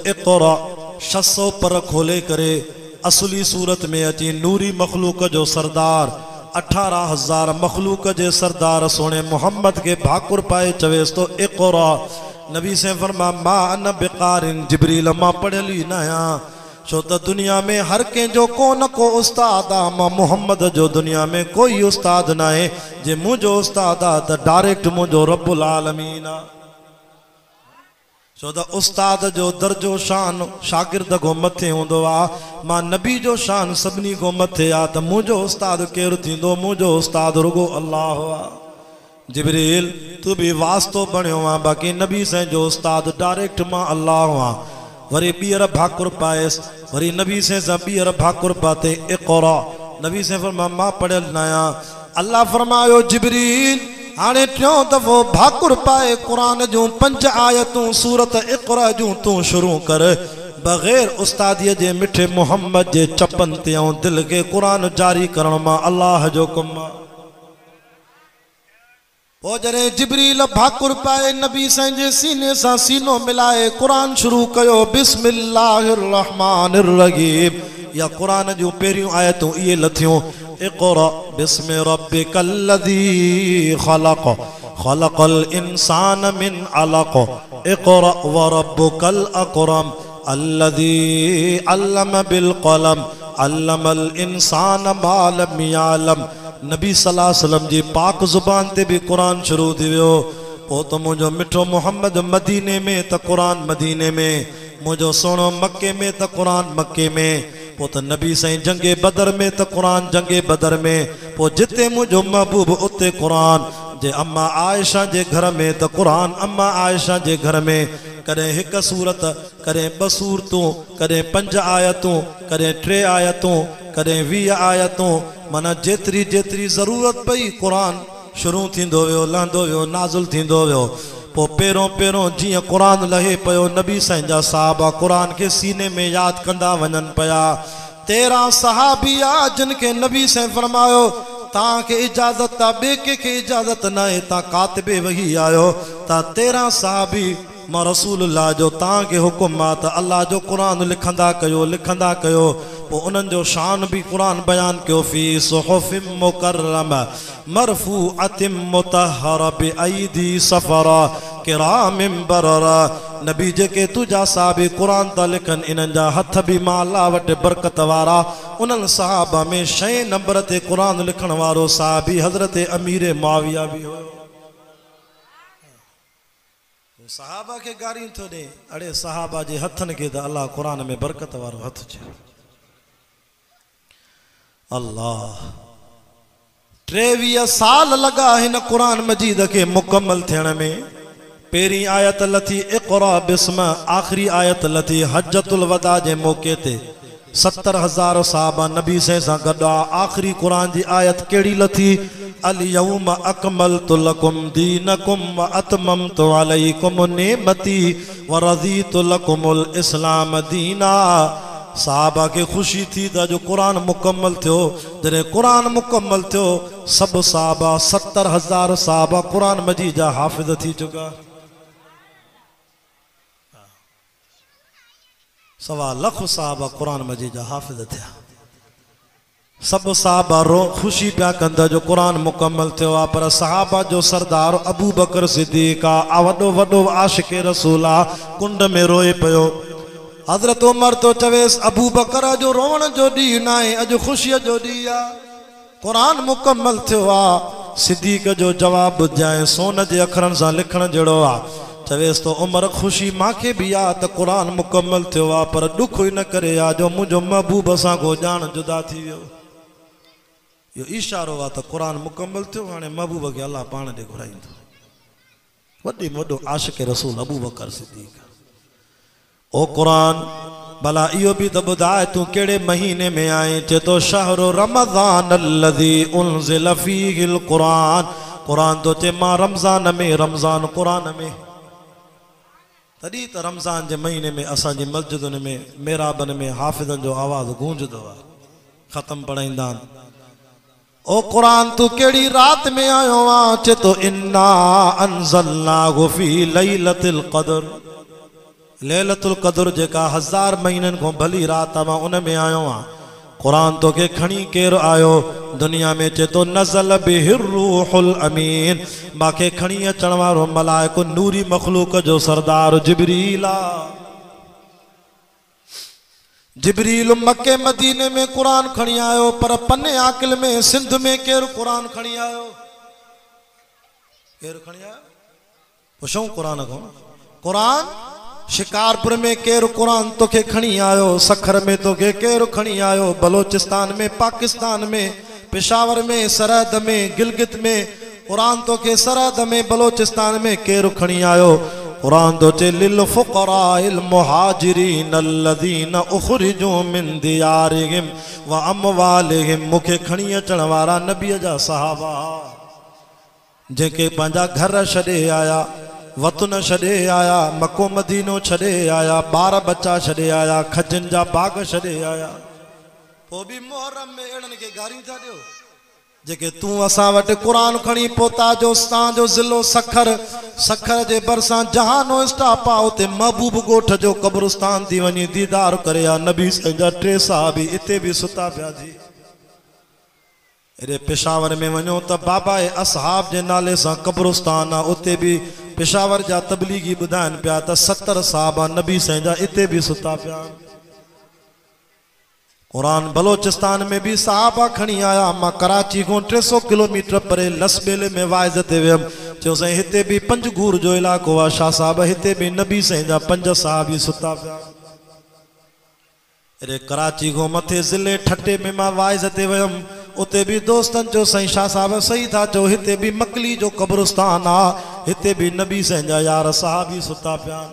इक़रा 600 पर खोले करे असली सूरत में अची नूरी मखलूक जो सरदार 18,000 मखलूक जे सरदार सोने मोहम्मद के भाकुर पाए चवेस तो इक़रा। नबी से फरमा मा अन बिकारिन जिब्रील मां पढ़ली न आहियां छो त दुनिया में हर कंहिंजो को न को उस्ताद आ। मां मोहम्मद जो दुनिया में कोई उस्ताद न आहे जे मुंहिंजो उस्ताद आ त डायरेक्ट मुंहिंजो रब्बुल आलमीन आ। छो त उस्ताद जो दर्जो शान शागिर्द को मथे हूंदो आ। मां नबी जो शान सभिनी को मथे आ त मुंहिंजो उस्ताद केरु थींदो? मुंहिंजो उस्ताद रुगो अल्लाह आ। जिब्रील तू भी वास्तो बणियो आ, बाक़ी नबी साईं जो उस्ताद डायरेक्ट मां अल्लाह आ। वरी ॿीहर भाकुर पाएस, वरी नबी से ॿीहर भाकुर पाते इक़रा। नबी से फरमा मां पढ़ियल न आहियां। अल्लाह फरमायो जिब्रील हाणे टियों दफ़ो भाकुर पाए क़ुरान जूं 5 आयतूं सूरत इक़रा जूं तूं शुरू कर बग़ैर उस्तादीअ जे मिठे मोहम्मद जे चपन ते ऐं दिल के क़ुरान जारी करण मां अल्लाह जो कम आ। ओ जरे जिब्रील भाकुर पाए नबी साईं जे सीने सां सीनो मिलाए क़ुरान शुरू कयो बिस्मिल्लाहिर रहमानिर रहीम। या क़ुरान जूं पहिरियों आयतूं इहे लथियूं इक़रा बिस्मि रब्बिकल लज़ी ख़लक़ ख़लक़ल इंसान मिन अलक़ इक़रा व रब्बुकल अकरम अल्लज़ी अल्लम बिल क़लम अल्लमल इंसान मा लम यअलम। नबी सल्लल्लाहु अलैहि वसल्लम जी पाक ज़ुबान ते भी कुरान शुरू थी वियो। पोइ त मुंहिंजो मिठो मोहम्मद मदीने में त कुरान मदीने में, मुंहिंजो सोनो मक्के में त कुरान मक्के में। पोइ त नबी साईं जंगे बदर में त कुरान जंगे बदर में। पोइ जिते मुंहिंजो महबूब उते कुरान। जे अम्मा आयशा जे घर में त कुरान अम्मा आयशा जे घर में। कॾहिं हिकु सूरत, कॾहिं 2 सूरतूं, कॾहिं 5 आयतूं, कॾहिं 3 आयतूं, कॾहिं 20 आयतूं। माना जेतिरी जेतिरी ज़रूरत पई कुरान शुरू थींदो वियो, लहंदो वियो, नाज़िल थींदो वियो। पोइ पहिरों पहिरों जीअं कुरान लहे पियो नबी साईं जा साहबा कुरान के सीने में यादि कंदा वञनि पिया। 13 सहाबी आ जिन खे नबी साईं फरमायो तव्हांखे इजाज़त आहे, ॿिए कंहिंखे इजाज़त न आहे, तव्हां कातिबे वही आहियो। तव्हां 13 सहाबी मां रसूलुल्लाह जो तव्हांखे हुकुम आहे त अल्लाह जो कुरान लिखंदा कयो, लिखंदा कयो। पोइ उन्हनि जो शान भी कुरान बयान कयो फी सुहुफिम मुकर्रमा मरफूअतिम मुतहहरा बिअयदी सफरा किरामिम बररा। नबी जेके तुझा साहबी कुरान था लिखनि इन्हनि जा हथ भी मां अल्लाह वटि बरकत वारा। उन्हनि सहाबा में 6 नंबर ते कुरान लिखण वारो साहबी हज़रत अमीर मुआविया भी हो। सहाबा के गारी थो ॾे, अड़े सहाबा जे हथनि खे त अल्लाह कुरान में बरकत वारो हथ चयो। अल्लाह 23 साल लगा हिन कुरान मजीद के मुकम्मल थियण में। पहिरीं आयत लथी इक़रा बिस्म, आखिरी आयत लथी हज्जतुल वदा जे मौके ते 70,000 सहाबा नबी सां गॾु। आखिरी कुरान जी आयत कहिड़ी लथी? अल यौम अकमलतु लकुम दीनकुम व अतममतु अलैकुम नेमती व रज़ीतु लकुमुल इस्लाम दीना। सहाबा के खुशी थी त जो कुरान मुकम्मल थियो। जॾहिं कुरान मुकम्मल थियो सब सहाबा 70,000 सहाबा कुरान मजीद जा हाफ़िज़ थी चुका। 1.25 लाख सहाबा कुरान मजीद जा हाफ़िज़ थिया। सब सहाबा खुशी पिया कंदा जो कुरान मुकम्मल थियो आ। पर सहाबा जो सरदार अबू बकर सिद्दीक़ आ, वॾो वॾो आशिक़े रसूल आ, कुंड में रोए पियो। हज़रत उमर तो चवेस अबू बकर जो रोवण जो ॾींहुं न आहे, अॼु ख़ुशीअ जो ॾींहुं आ, कुरान मुकम्मल थियो आ। सिद्दीक़ जो जवाब ॿुधाए सोन जे अखरनि सां लिखण जहिड़ो आ। चवेस तो उमर खुशी मांखे भी आ त कुरान मुकम्मल थियो आ, पर ॾुख इन करे आ जो मुंहिंजो महबूब सां को ॼाण जुदा थी वियो। यो इशारो आ त कुरान मुकम्मल थियो, हाणे महबूब खे अल्लाह पाण ॾे घुराईंदो। वॾी वॾो आशिक़ रसूल अबू बकर सिद्दीक़। ओ कुरान भला इहो भी त ॿुधाए तूं कहिड़े महीने में आहीं? चए तो शहरु रमज़ान अल्लज़ी उनज़िल फ़ीहिल कुरान। कुरान तो चे मां रमज़ान में, रमज़ान कुरान में। तॾहिं त रमज़ान जे महीने में असांजी मस्जिदुनि में मेराबनि में हाफ़िज़नि जो आवाज़ गूंजदो आहे, ख़त्म पढ़ाईंदा आहिनि। ओ कुरान तू केड़ी रात में आयो आ? चे तो इन्ना अनज़लनाहु फी लैलतिल क़द्र। लैलतुल क़द्र जेका 1000 महीनन को भली रात मां उन में आयो आ कुरान तो के खणी केर आयो दुनिया में चे तो नज़ल बिहिर रूहुल अमीन बाके खणी अचण वारो मलाइको नूरी मखलूक जो सरदार जिब्रील आ। जिब्रील मक्के मदीने में कुरान खणी आयो पर पन्ने आकिल में सिंध में केर कुरान खणी आयो केर खणी आयो पुछूं कुरान को कुरान शिकारपुर में केर कुरान तो के खणी आयो सखर में तो के केर खणी आयो बलोचिस्तान में पाकिस्तान में पेशावर में सरहद में गिलगित में कुरान तो के सरहद में बलोचिस्तान में केर खणी आयो कुरान तो चे लिल फुकराइल मुहाजिरीन अल्लज़ीना उखरिजू मिन दियारिहिम व अमवालिहिम मुखे खणी अचण वारा नबी जा सहाबा जेके पंहिंजा घर छॾे आया वतन छॾे आया मको मदीनो छॾे आया बार बच्चा छॾे आया खजन जा बाग छॾे आया पोइ बि मुहर्रम में अहिड़नि खे गारियूं था ॾियो जेके तूं असां वटि क़ुरान खणी पहुता जो तव्हांजो ज़िलो सखर सखर जे भरिसां जहानो स्टाप आहे उते महबूब ॻोठ जो क़ब्रिस्तान थी वञी दीदार करे आ नबी जा 3 साहबी इते बि सुता पिया जी एॾे पेशावर में वञो त बाबा असहाब जे नाले सां क़ब्रिस्तान आहे उते बि पेशावर जा तबलीगी ॿुधाइनि पिया त 70 साहबा नबी साईं जा इते बि सुता पिया कुरान बलोचिस्तान में भी साहबा खणी आया मां कराची को 300 किलोमीटर परे लसबेले में वाइज ते वियम चयो साईं हिते भी पंजगूर जो इलाको आहे शाह साहब हिते भी नबी साईं जा 5 साहबी सुता पिया अरे कराची को मथे ज़िले ठट्टे में मां वाइज ते वियम उते भी दोस्तन जो साईं शाह साहब सही था चो हिते भी मकली जो क़ब्रिस्तान आ हिते भी नबी साईं जा यार साहबी सुता पिया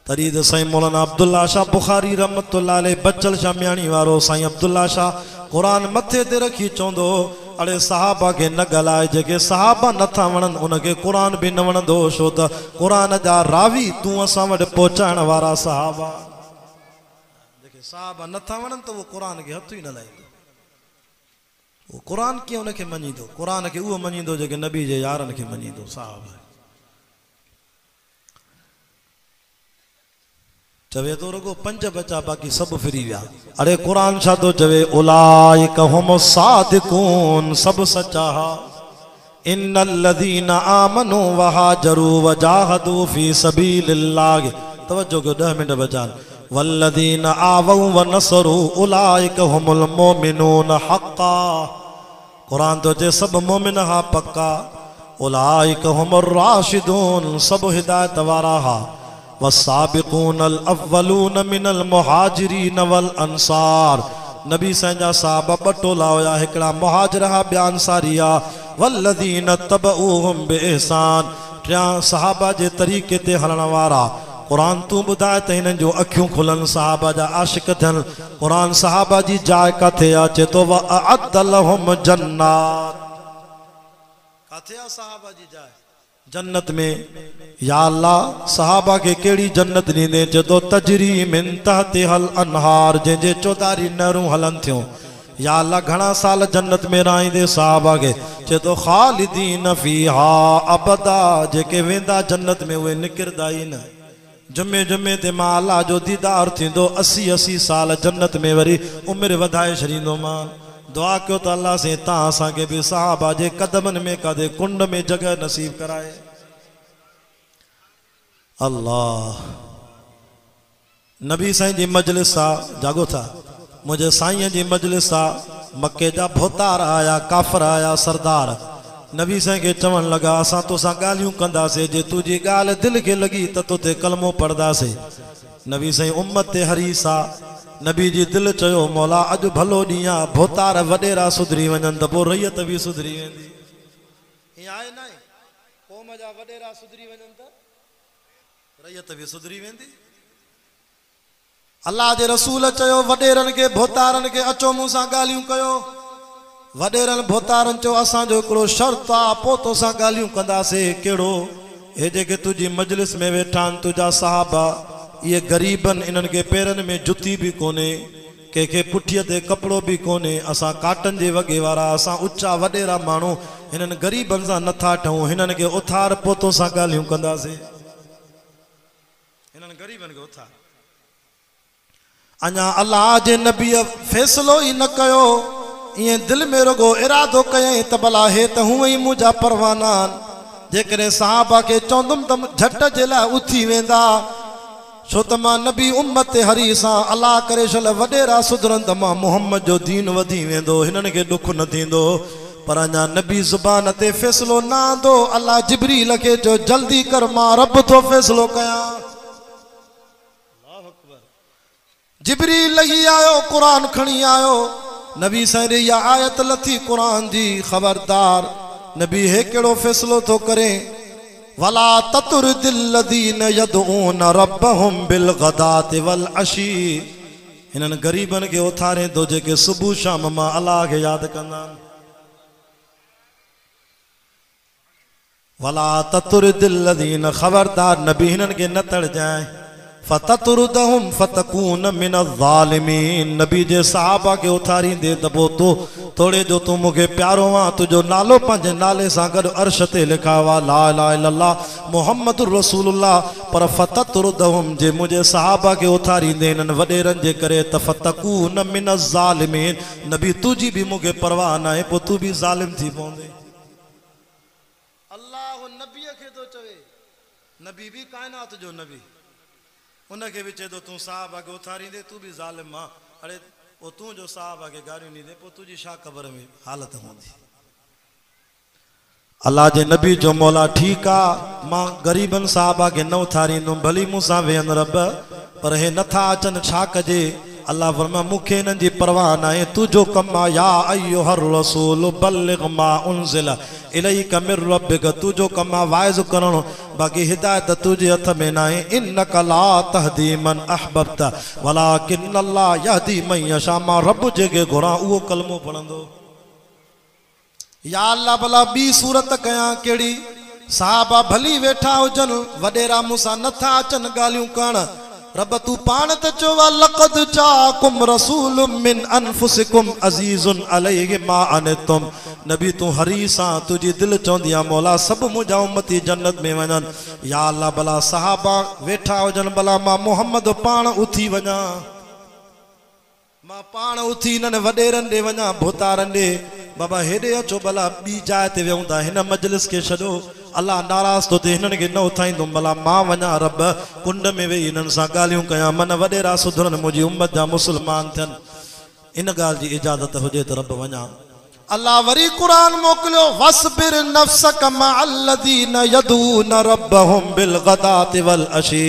तरी त साईं मौलाना अब्दुल्ला शाह बुखारी रहमतुल्लाह अलैह बचल शामियाणी वारो साईं अब्दुल्ला शाह कुरान मथे ते रखी चवंदो अड़े सहाबा के न गलाए जेके सहाबा नथा वणन उनके कुरान भी न वणंदो छो त कुरान जा रावी तू असां वटि पहुचाइण वारा सहाबा जेके सहाबा नथा वणन त वो कुरान के हथ ही न लाईंदो वो कुरान कीअं उनखे मञींदो कुरान के उहो मञींदो जेके नबी जे यारनि खे मञींदो साहब चवे तो रुगो 5 बचा बाकी सब फिरी विया अरे कुरान छा तो चवे उलाइक हुम सादिकून सब सच्चा इन्नल लज़ीना आमनू व हाजरू व जाहदू फी सबीलिल्लाह तवज्जो को 10 मिनट बचा वल्लज़ीना आवू व नसरू उलाइक हुमुल मोमिनून हक्का कुरान तो चे सब मोमिन हा पक्का उलाइक हुमुर राशिदून सब हिदायत वारा हा वसाबिकून अल अव्वलून मिनल मुहाजिरीन वल अंसार नबी संजा साहब बटोला होया हिकड़ा मुहाजिर हा ॿिया अंसारी आ वल्लज़ीन तबऊहुम बिइहसान 3 सहाबा जे तरीक़े ते हलण वारा कुरान तू बुधाए त हिननि जो अखियूं खुलन सहाबा जा आशिक थियन कुरान सहाबा जी जाइ काथे आ चे तो व अअद लहुम जन्नात काथे आ सहाबा जी जाइ जन्नत में या अल्लाह सहाबा के केड़ी जन्नत ॾींदे चे तो तजरी मिन तहतिहल अनहार जंहिंजे चौधारी नहरूं हलन थियूं या अल्लाह घणा साल जन्नत में रहींदे सहाबा के चे तो खालिदीन फीहा अबदा जेके वेंदा जन्नत में उहे निकिरदा ई न जुमे जुमे ते मां अल्लाह जो दीदार थींदो 80 साल जन्नत में वरी उम्र वधाए छॾींदो मां दुआ कयो त अल्लाह से ता असां के भी सहाबा जे कदमन में कदे कुंड में जगह नसीब कराए अल्लाह नबी साईं जी मजलिस सा जागो था मुझे साईं जी मजलिस सा मक्के जा भोतार आया काफर आया सरदार नबी साईं के चवण लगा असां तो सा गालियूं कंदासे जे तुझी गाल दिल के लगी त तोते कलमो पढ़दासे नबी साईं उम्मत ते हरीसा नबी जी दिल चयो मौला अज भलो ॾींहुं आहे भोतार वॾेरा सुधरी वञनि त पोइ रैयत भी सुधरी वेंदी हीअं आहे न क़ौम जा वॾेरा सुधरी वञनि त रैयत भी सुधरी वेंदी अल्लाह जे रसूल चयो वॾेरनि खे भोतारनि खे अचो मूं सां ॻाल्हियूं कयो वॾेरनि भोतारनि चयो असांजो हिकिड़ो शर्त आहे पोइ तोसां ॻाल्हियूं कंदासीं कहिड़ो हे जेके तुंहिंजी मजलिस में वेठा आहिनि तुंहिंजा सहाबा ये गरीबन इन्हनि के पेरनि में जुती भी कोने के पुठीअ ते कपिड़ो भी कोने असां काटन जे वगे वारा असां उच्चा वॾेरा माण्हू हिननि गरीबनि सां नथा ठहूं हिननि खे उथार पोतो सां ॻाल्हियूं कंदासीं इन्हनि ग़रीबनि खे उथार। अञा अल्लाह जे नबीअ फ़ैसिलो ई न कयो, ईअं दिलि में रुगो इरादो कयईं त भला हे त हूअं ई मुंहिंजा परवाना आहिनि, जेकॾहिं सहाबा खे चवंदुमि त झट जे लाइ उथी वेंदा, छो त मां नबी उम्मत हरी सां अलाह करे छल वॾेरा सुधरनि त मां मुहम्मद जो दीन वधी वेंदो, हिननि खे ॾुख न थींदो। पर अञा नबी ज़ुबान ते फ़ैसिलो न आंदो। अल्लाह जिब्रील खे चयो जल्दी कर, मां रब थो फ़ैसिलो कयां। जिब्रील लही आयो, क़ुरान खणी आयो। नबी साईं रे इहा आयत लथी क़ुरान जी, ख़बरदार नबी हे कहिड़ो फ़ैसिलो थो करे, वला ततुरदिल लदीन यदऊन रब्बहुम बिल गदाति वल अशी, हिननि ग़रीबनि खे उथारे थो जेके सुबुह शाम मां अलाह खे यादि कंदा आहिनि। वला ततुरदिल लदीन, ख़बरदार नबी हिननि खे न तड़जाए, फततुरदहुम फतकून मिन ज़ालिमीन, नबी जे सहाबा खे उथारींदे त पोइ तो थोड़े जो तूं मूंखे प्यारो आ, तुंहिंजो नालो पंहिंजे नाले सां गॾु अर्श ते लिखा हुआ ला इलाहा इल्लल्लाह मुहम्मदुर रसूलुल्लाह। पर फततुरदहुम जे मुंहिंजे सहाबा खे उथारींदे हिननि वॾेरनि जे करे त फतकून मिन ज़ालिमीन, नबी तुंहिंजी बि मूंखे परवाह न आहे, पोइ तूं बि ज़ालिम थी पवंदे। अल्लाह नबीअ खे थो चवे, नबी बि काइनात जो नबी, उनखे बि चए थो तूं साहबा खे उथारींदे तूं बि ज़ालिम आ, अड़े पोइ तूं जो साहबा खे गारियूं ॾींदे पोइ तुंहिंजी छा ख़बर में हालत हूंदी। अल्लाह जे नबी जो मौला ठीकु आहे, मां ग़रीबनि साहबा खे न उथारींदुमि, भली मूंसां वेहनि रब, पर हे नथा अचनि छा कजे। अल्लाह फरमा मूंखे हिननि जी परवाह न आहे, तुंहिंजो कमु आहे या अय्युहर रसूल बल्लिग मा उनज़िल इलैका मिर रब्बिक, तुंहिंजो कमु आहे वाइज़ करणु, बाक़ी हिदायत तुंहिंजे हथ में न आहे। इन्नका ला तहदी मन अहबब्त वलाकिन्नल्लाह यहदी मन यशा, मां रब जेके घुरां उहो कलमो पढ़ंदो। या अल्लाह भला ॿी सूरत कयां कहिड़ी, साहबा भली वेठा हुजनि, वॾेरा मूंसां नथा अचनि ॻाल्हियूं करणु, रब तू पाण त चयो लक़द जाकुम रसूलुम मिन अनफुसिकुम अज़ीज़ुन अलैहि मा अनतुम, नबी तू हरीसां तुझी दिल चवंदी आहे मौला सभु मुंहिंजा उम्मती जन्नत में वञनि। या अल्लाह भला सहाबा वेठा हुजनि, भला मां मोहम्मद पाण उथी वञा, मां पाण उथी हिननि वॾेरनि ॾे वञा, भोतारनि ॾे, बाबा हेॾे अचो भला ॿी जाइ ते विहूं था, हिन मजलिस खे छॾो, अल्लाह नाराज़ थो थिए, हिननि खे न उथाईंदुमि, भला मां वञा रब कुंड में वेही हिननि सां ॻाल्हियूं कयां, मन वॾेरा सुधरनि, मुंहिंजी उम्मत जा मुस्लमान थियनि, इन ॻाल्हि जी इजाज़त हुजे त रब वञा। अल्लाह वरी क़ुरान मोकिलियो, वस्बिर नफ्सक मअल्लज़ीन यदून रब्बहुम बिल गदाति वल अशी,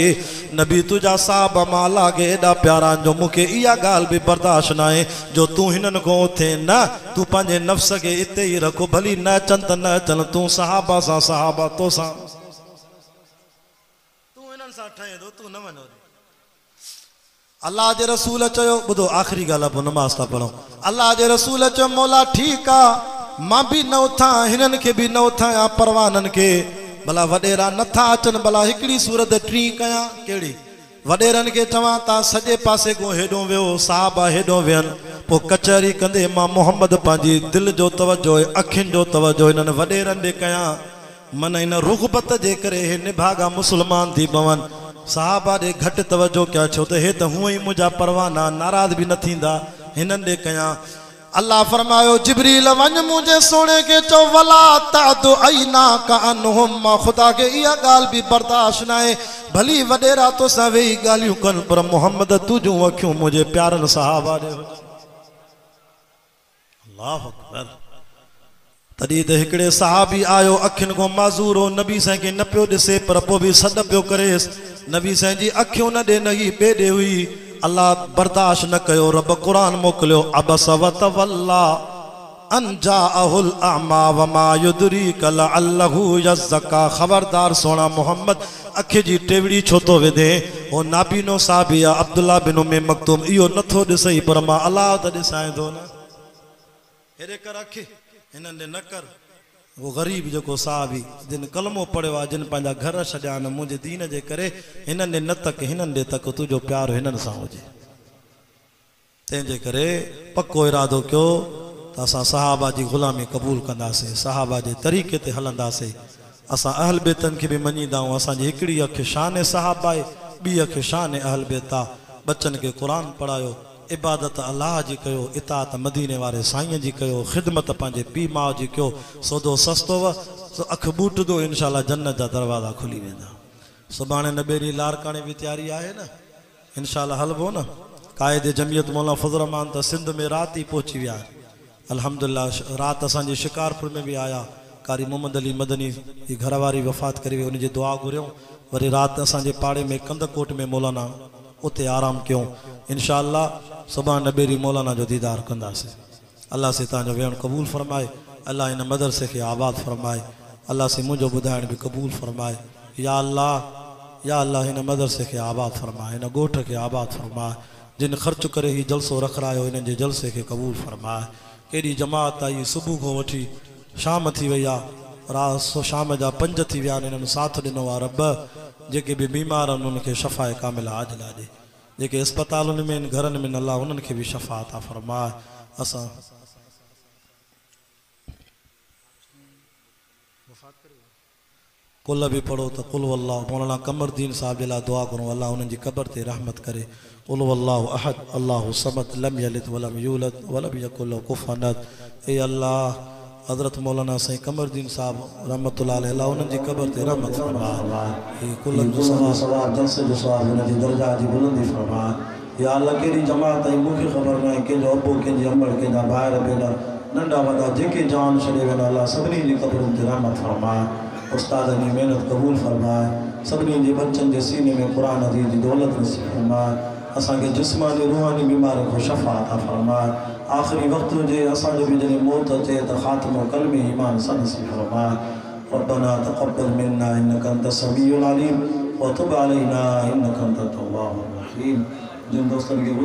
नबी तुझा साहब माला के एॾा प्यारा जो मूंखे इहा ॻाल्हि बि बर्दाश्त न आहे जो तूं हिननि खां उथे न, तूं पंहिंजे नफ़्स खे हिते ई रखो, भली न अचनि त न अचनि, तूं सहाबा सां सहाबा तोसां, तूं हिननि सां ठहे थो, तूं न वञो। अल्लाह जे रसूल चयो, ॿुधो आख़िरी ॻाल्हि आहे पोइ नमाज़ था पढ़ूं। अल्लाह जे रसूल चयो मौला ठीकु आहे, मां बि न उथां, हिननि खे बि न उथां परवाननि खे, भला वॾेरा नथा अचनि, भला हिकिड़ी सूरत टी कयां कहिड़ी, वॾेरनि खे चवां तव्हां सॼे पासे को हेॾो वियो, साहबा हेॾो वियनि, पोइ कचहरी कंदे मां मोहम्मद पंहिंजी दिलि जो तवजो अखियुनि जो तवजो हिननि वॾेरनि ॾे कयां, मन हिन रुग़बत जे करे हे निभागा मुस्लमान थी पवनि, साहबा ॾे घटि तवजो कया, छो त हे त हूअं ई मुंहिंजा परवाना नाराज़ बि न थींदा, हिननि ॾे कयां। अल्लाह फरमायो जिब्रील वञ मुंहिंजे सोणे खे चओ वला तादु ऐना का अनहुम, मां ख़ुदा खे इहा ॻाल्हि बि बर्दाश्त न आहे, भली वॾेरा तोसां वेही ॻाल्हियूं कनि, पर मोहम्मद तुंहिंजूं अखियूं मुंहिंजे प्यारनि सहाबा ॾे। अल्लाहु अकबर। तॾहिं त हिकिड़े सहाबी आयो, अखियुनि खां माज़ूर हो, नबी साईं खे न पियो ॾिसे, पर पोइ बि सॾ पियो करेसि, नबी साईं जी अखियूं न ॾे न ही ॿिए ॾे हुई, अल्लाह बर्दाश्त न कयो, रब क़ुरान मोकिलियो, अबस वतवल्ला अन जाअहुल अमा वमा युदरीका लअल्लहु यज़क्का, ख़बरदार सोना मोहम्मद अखि जी टेवड़ी छो थो विधे, हो नाबीनो साहबी आहे अब्दुल्ला बिन उम्मे मक्तूम, इहो नथो ॾिसई, पर मां अलाह त ॾिसाए थो न, हेॾे कर अखि हिननि ॾे न कर। वो ग़रीब जेको साहबी जिन कलमो पढ़ियो आहे, जिन पंहिंजा घर छॾिया आहिनि मुंहिंजे दीन जे करे, हिननि ॾे न तक, हिननि ॾे तक, तुंहिंजो प्यार हिननि सां हुजे। तंहिंजे करे पको इरादो कयो त असां सहाबा जी ग़ुलामी क़बूल कंदासीं, सहाबा जे तरीक़े ते हलंदासीं, असां अहल बेतनि खे बि मञींदा आहियूं, असांजी हिकिड़ी अखि शान सहाबा आहे, बीअ खे शान अहल बेता बच्चन के कुरान पढ़ायो इबादत अल्लाह जी कयो इताअत मदीने वारे साईं जी कयो खिदमत पंहिंजे पीउ माउ जी कयो सौदो सस्तो व अख बूटदो इंशाअल्लाह जन्नत जा दरवाज़ा खुली वेंदा सुभाणे नबेरी लारकाणे भी तैयारी आहे न इंशाअल्लाह हलबो न कायदे जमियत मौलाना फज़ल रहमान त सिंध में रात ही पहुची विया अल्हम्दुलिल्लाह रात असांजे शिकारपुर में भी आया कारी मोहम्मद अली मदनी की घरवारी वफ़ात करी हुई उनजी दुआ घुरियूं वरी रात असांजे पाड़े में कंदकोट में मौलाना उते आराम कयूं इंशाअल्लाह सुभाणे नबेरी मौलाना जो दीदार कंदासीं अल्लाह से तव्हांजो वेहण क़बूल फरमाए अल्लाह इन मदरसे खे आबाद फरमाए अल्लाह से मुंहिंजो ॿुधाइण भी क़बूल फरमाए या अल्लाह इन मदरसे खे आबाद फरमाए इन ॻोठ खे आबाद फरमाए जिन ख़र्च करे ही जलसो रखरायो इन जे जलसे खे क़बूल फरमाए केॾी जमात आई सुबुह खां वठी शाम थी वई आहे रात शाम जा 5 थी विया आहिनि इन्हनि साथ ॾिनो आहे रब जेके भी बीमार आहिनि उन्हनि खे शफ़ाए कामिल आजिला ॾे जेके अस्पतालुनि में आहिनि घरनि में अल्लाह उन्हनि खे भी शफ़ा अता फरमाए असां कुल भी पढ़ो तो कुल वल्लाह मौलाना कमरदीन साहब जे लाइ दुआ करूं अल्लाह उन्हनि जी क़ब्र ते रहमत करे कुल वल्लाहु अहद अल्लाहु समद लम यलिद वलम यूलद वलम यकुल लहु कुफुवन अहद ए अल्लाह हज़रत मौलाना साईं कमरदीन साहब रहमतुल्लाह अलैहि अल्लाह उन्हनि जी क़ब्र ते रहमत फरमाए ए कुल जो सवाब जलसे जो सवाब उन्हनि जी दर्जा जी बुलंदी फरमाए या अल्लाह केॾी जमात आई मूंखे ख़बर न आहे कंहिंजो अबो कंहिंजी अमड़ कंहिंजा भाइर भेनर नंढा वॾा जेके जान छॾे वेंदा अल्लाह सभिनी जी क़ब्रुनि ते रहमत फरमाए उस्तादनि जी महिनत क़बूल फरमाए सभिनी जे बच्चनि जे सीने में क़ुरान हदीस जी दौलत नसीब फरमाए असांखे जिस्मानी रूहानी बीमारियुनि खां शफ़ा अता फरमाए आख़िरी वक़्त हुजे असांजो भी जॾहिं मौत अचे त ख़ात्मो कलमे ईमान सां नसीब फरमाए रब्बना तक़ब्बल मिन्ना इन्नका अंत समीउल अलीम व तुब अलैना इन्नका अंत तव्वाबुर रहीम जिन दोस्तनि खे